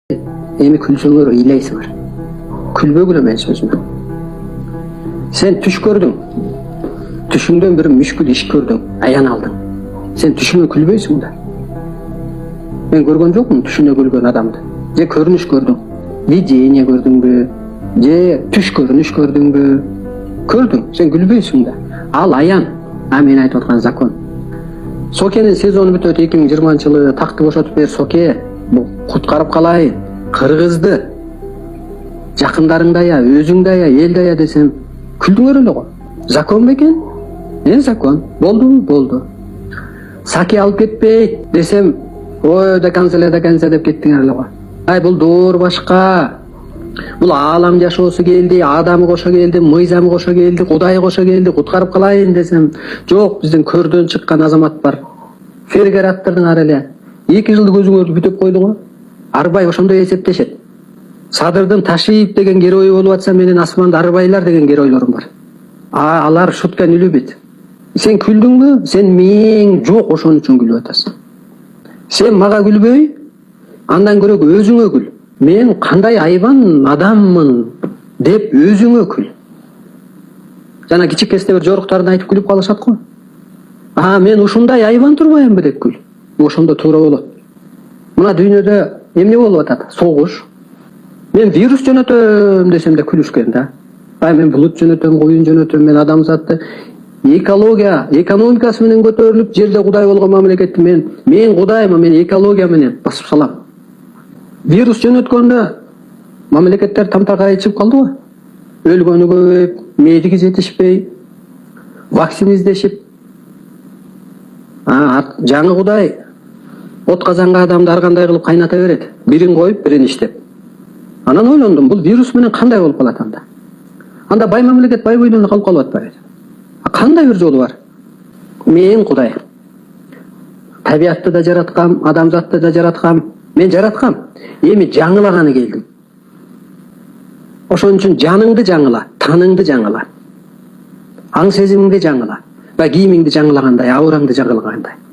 эми күлсөңөр ыйлайсыңар. Күлбөгүлө мен сөзүмө. Sen түш көрдүң. Түшүңдөн бир мүшкүл иш көрдүң, аян алдың. Sen түшүңө күлбөйсүң да. Мен көргөн жокмун түшүнө күлгөн адамды. Же көрүнүш көрдүң. Видение көрдүңбү? Же түш көрүнүш көрдүңбү? Көрдүң, сен күлбөйсүң да. Ал аян. Мен айтып аткан закон. Сокенин сезону бүтөт 2020-жылы такты бошотуп бер Соке. Куткарып калайын. Кыргызды. Жакындарыңды ая, өзүңдү ая, элди ая десем, күлдүңөр эле го. Закон бекен? Закон. Болдубу? Болду. Саке алып кетпейт десем, ой да канцеле деп кеттиңер эле го. Бул доор башка. Бул аалам жашоосу келди, адамы кошо келди, мыйзамы кошо келди, Кудай кошо келди, куткарып калайын десем, жок, биздин көрдөн чыккан азамат бар. Фергер аттырдыңар эле. 2 жылды көзүңөрдү бүтөп койду го. Арбай ошондой эсептешет. Садырдын Ташиев деген геройу болуп атса, менен Асманды Арбайлар деген геройлорум бар. Алар шутка нүлүбүт. Сен күлдүңбү? Сен мээң жок, ошон үчүн күлүп атасың. Сен мага күлбөй, андан көрө өзүңө күл. Мен кандай айбан адаммын деп өзүңө күл. Жана кичик кезде бир жоруктарын айтып күлүп калышат го. Мен ушундай айбан турбаймынбы деп күл. Ошондо туура болот. Мына дүйнөдө эмне болуп атат? Согуш. Мен вирус жөнөтөм десем да күлүшкен да. Мен булут жөнөтөм, коюн жөнөтөм, мен адамзатты экология, экономикасы менен көтөрүлүп, жерде Кудай болгон мамлекетти мен Кудаймын, мен экология менен басып салам. Вирус жөнөткөндө мамлекеттер тамтаркай чыгып калды го. Өлгөнү көбөйүп, медик жетишпей, вакцина издешип. Жаңы Кудай от казанга адамды ар кандай кылып кайната берет. Бирин коюп, бирин иштеп. Анан ойлондум, бул вирус менен кандай болуп калат анда? Анда бай мамлекет бай бойлону калып калып атпайбы? Кандай бир жолу бар? Мен Кудай. Табиатты да жараткам, адамзатты да жараткам. Мен жараткам. Эми жаңылаганы келдим. Ошон үчүн жаныңды жаңыла, таныңды жаңыла. Аң сезимиңди жаңыла. Кийимиңди жаңылагандай, аураңды жаңылагандай.